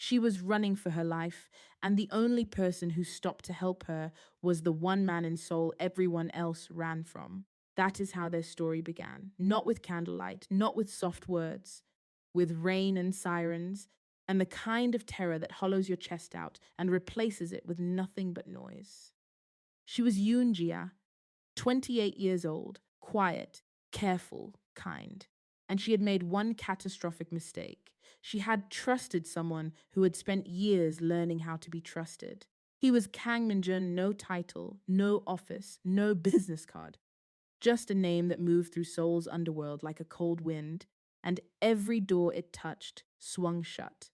She was running for her life, and the only person who stopped to help her was the one man in Seoul everyone else ran from. That is how their story began. Not with candlelight, not with soft words, with rain and sirens, and the kind of terror that hollows your chest out and replaces it with nothing but noise. She was Yoon Jia, 28 years old, quiet, careful, kind. And she had made one catastrophic mistake. She had trusted someone who had spent years learning how to be trusted. He was Kang Min-jun, no title, no office, no business card, just a name that moved through Seoul's underworld like a cold wind, and every door it touched swung shut.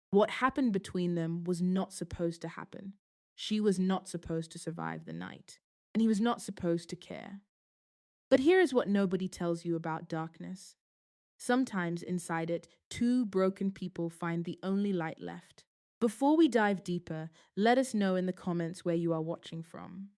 What happened between them was not supposed to happen. She was not supposed to survive the night, and he was not supposed to care. But here is what nobody tells you about darkness. Sometimes inside it, two broken people find the only light left. Before we dive deeper, let us know in the comments where you are watching from.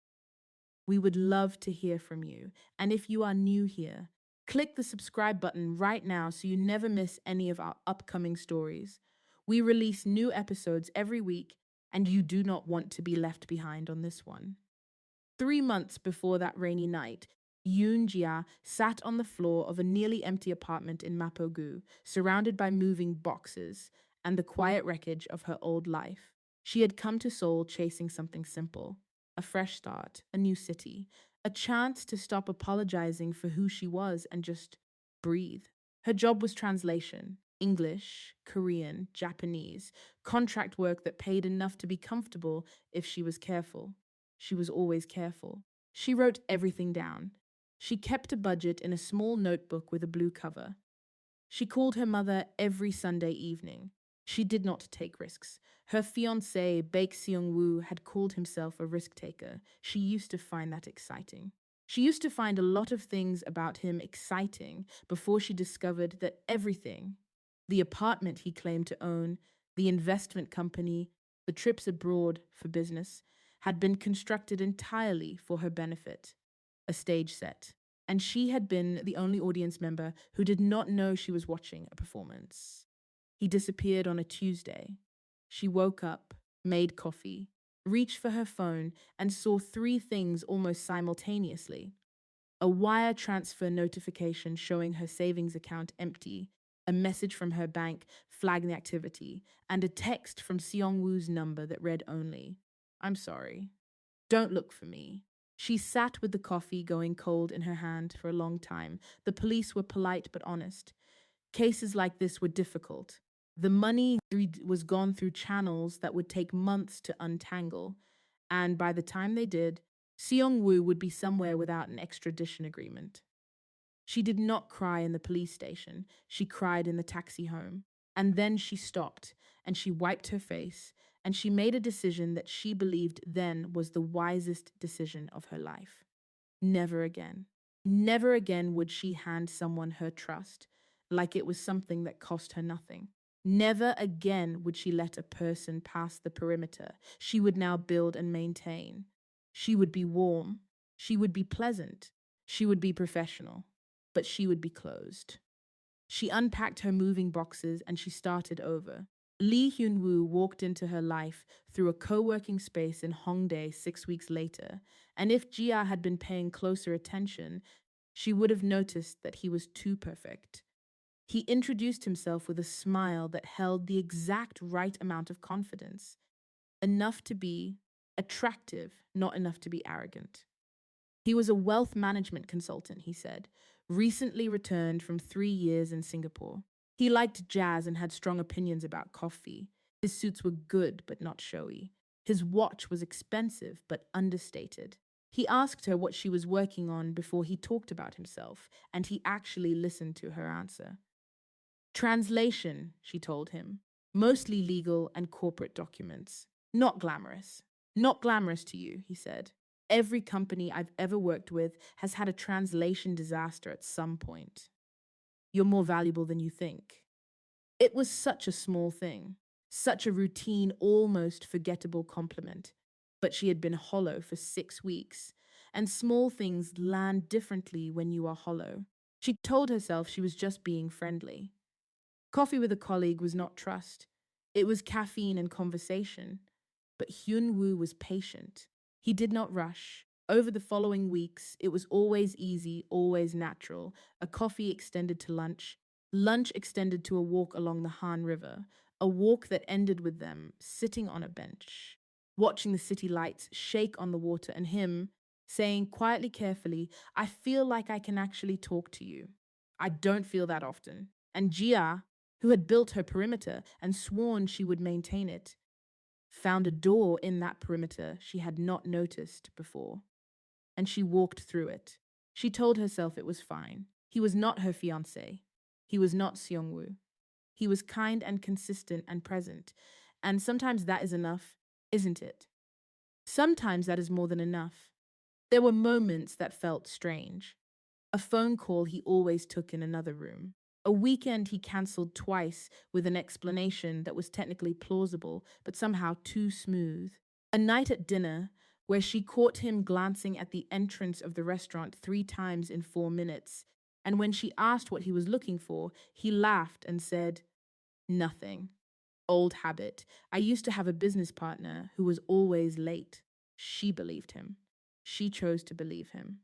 We would love to hear from you. And if you are new here, click the subscribe button right now so you never miss any of our upcoming stories. We release new episodes every week, and you do not want to be left behind on this one. 3 months before that rainy night, Yoon Jia sat on the floor of a nearly empty apartment in Mapogu, surrounded by moving boxes and the quiet wreckage of her old life. She had come to Seoul chasing something simple: a fresh start, a new city, a chance to stop apologizing for who she was and just breathe. Her job was translation: English, Korean, Japanese, contract work that paid enough to be comfortable if she was careful. She was always careful. She wrote everything down. She kept a budget in a small notebook with a blue cover. She called her mother every Sunday evening. She did not take risks. Her fiancé, Baek Seong-woo, had called himself a risk taker. She used to find that exciting. She used to find a lot of things about him exciting before she discovered that everything, the apartment he claimed to own, the investment company, the trips abroad for business, had been constructed entirely for her benefit, a stage set. And she had been the only audience member who did not know she was watching a performance. He disappeared on a Tuesday. She woke up, made coffee, reached for her phone, and saw three things almost simultaneously: a wire transfer notification showing her savings account empty, a message from her bank flagging the activity, and a text from Seong-woo's number that read only, "I'm sorry. Don't look for me." She sat with the coffee going cold in her hand for a long time. The police were polite but honest. Cases like this were difficult. The money was gone through channels that would take months to untangle, and by the time they did, Seong-woo would be somewhere without an extradition agreement. She did not cry in the police station. She cried in the taxi home. And then she stopped, and she wiped her face, and she made a decision that she believed then was the wisest decision of her life. Never again. Never again would she hand someone her trust like it was something that cost her nothing. Never again would she let a person pass the perimeter she would now build and maintain. She would be warm. She would be pleasant. She would be professional. But she would be closed. She unpacked her moving boxes and she started over. Lee Hyun-woo walked into her life through a co-working space in Hongdae 6 weeks later, and if Jia had been paying closer attention, she would have noticed that he was too perfect. He introduced himself with a smile that held the exact right amount of confidence, enough to be attractive, not enough to be arrogant. He was a wealth management consultant, he said, recently returned from 3 years in Singapore. He liked jazz and had strong opinions about coffee. His suits were good but not showy. His watch was expensive but understated. He asked her what she was working on before he talked about himself, and he actually listened to her answer. Translation, she told him. Mostly legal and corporate documents. Not glamorous. Not glamorous to you, he said. Every company I've ever worked with has had a translation disaster at some point. You're more valuable than you think. It was such a small thing, such a routine, almost forgettable compliment. But she had been hollow for 6 weeks, and small things land differently when you are hollow. She told herself she was just being friendly. Coffee with a colleague was not trust. It was caffeine and conversation. But Hyun Woo was patient. He did not rush. Over the following weeks, it was always easy, always natural. A coffee extended to lunch. Lunch extended to a walk along the Han River. A walk that ended with them sitting on a bench, watching the city lights shake on the water, and him saying quietly, carefully, I feel like I can actually talk to you. I don't feel that often. And Jia, who had built her perimeter and sworn she would maintain it, found a door in that perimeter she had not noticed before, and she walked through it. She told herself it was fine. He was not her fiancé. He was not Seongwoo. He was kind and consistent and present. And sometimes that is enough, isn't it? Sometimes that is more than enough. There were moments that felt strange. A phone call he always took in another room. A weekend he cancelled twice with an explanation that was technically plausible, but somehow too smooth. A night at dinner where she caught him glancing at the entrance of the restaurant 3 times in 4 minutes, and when she asked what he was looking for, he laughed and said, nothing. Old habit. I used to have a business partner who was always late. She believed him. She chose to believe him.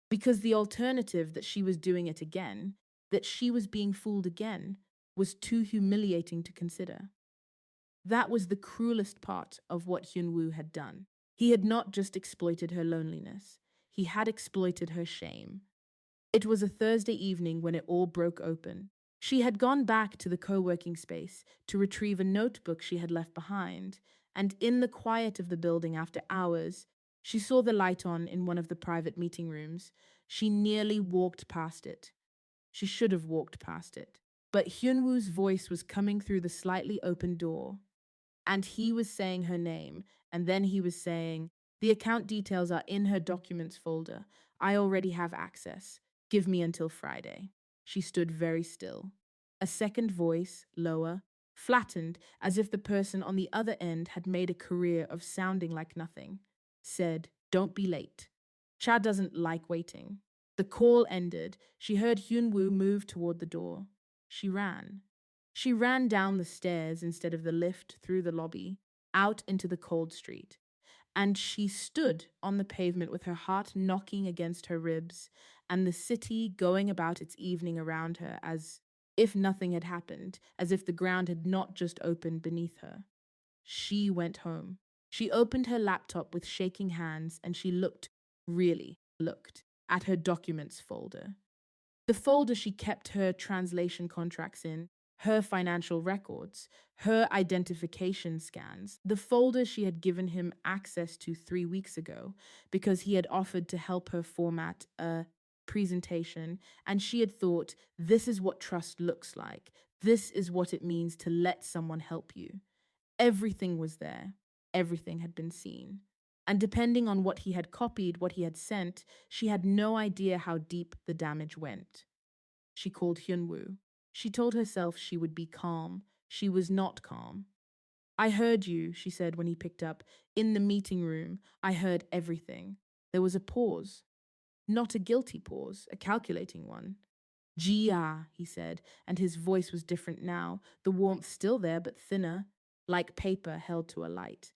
Because the alternative, that she was doing it again, that she was being fooled again, was too humiliating to consider. That was the cruelest part of what Hyunwoo had done. He had not just exploited her loneliness, he had exploited her shame. It was a Thursday evening when it all broke open. She had gone back to the co-working space to retrieve a notebook she had left behind, and in the quiet of the building after hours, she saw the light on in one of the private meeting rooms. She nearly walked past it. She should have walked past it. But Hyunwoo's voice was coming through the slightly open door, and he was saying her name, and then he was saying, the account details are in her documents folder. I already have access. Give me until Friday. She stood very still. A second voice, lower, flattened, as if the person on the other end had made a career of sounding like nothing, said, don't be late. Cha doesn't like waiting. The call ended. She heard Hyunwoo move toward the door. She ran. She ran down the stairs instead of the lift, through the lobby, out into the cold street. And she stood on the pavement with her heart knocking against her ribs, and the city going about its evening around her as if nothing had happened, as if the ground had not just opened beneath her. She went home. She opened her laptop with shaking hands, and she looked, really looked, at her documents folder. The folder she kept her translation contracts in, her financial records, her identification scans, the folder she had given him access to 3 weeks ago because he had offered to help her format a presentation, and she had thought, this is what trust looks like. This is what it means to let someone help you. Everything was there. Everything had been seen. And depending on what he had copied, what he had sent, she had no idea how deep the damage went. She called Hyunwoo. She told herself she would be calm. She was not calm. I heard you, she said when he picked up. In the meeting room, I heard everything. There was a pause. Not a guilty pause, a calculating one. Gia, he said, and his voice was different now, the warmth still there but thinner, like paper held to a light.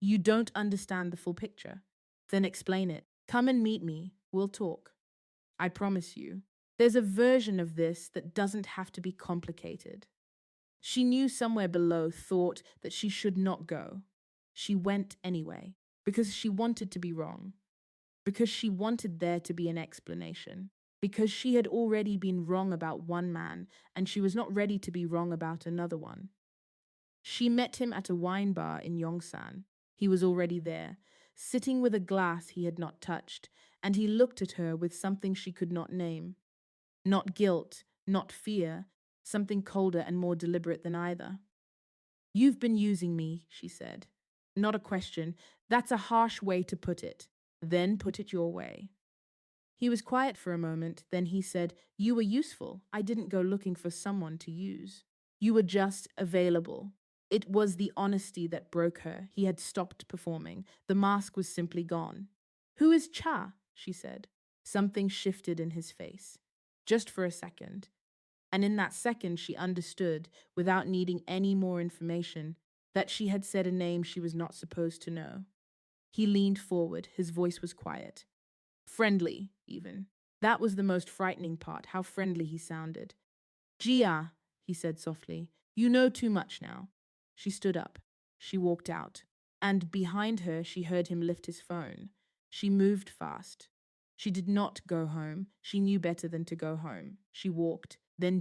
You don't understand the full picture. Then explain it. Come and meet me. We'll talk. I promise you. There's a version of this that doesn't have to be complicated. She knew somewhere below thought that she should not go. She went anyway, because she wanted to be wrong, because she wanted there to be an explanation, because she had already been wrong about one man and she was not ready to be wrong about another one. She met him at a wine bar in Yongsan. He was already there, sitting with a glass he had not touched, and he looked at her with something she could not name. Not guilt, not fear, something colder and more deliberate than either. You've been using me, she said. Not a question. That's a harsh way to put it. Then put it your way. He was quiet for a moment, then he said, you were useful. I didn't go looking for someone to use. You were just available. It was the honesty that broke her. He had stopped performing. The mask was simply gone. Who is Cha? She said. Something shifted in his face. Just for a second. And in that second, she understood, without needing any more information, that she had said a name she was not supposed to know. He leaned forward. His voice was quiet. Friendly, even. That was the most frightening part, how friendly he sounded. Gia, he said softly, you know too much now. She stood up. She walked out. And behind her, she heard him lift his phone. She moved fast. She did not go home. She knew better than to go home. She walked, then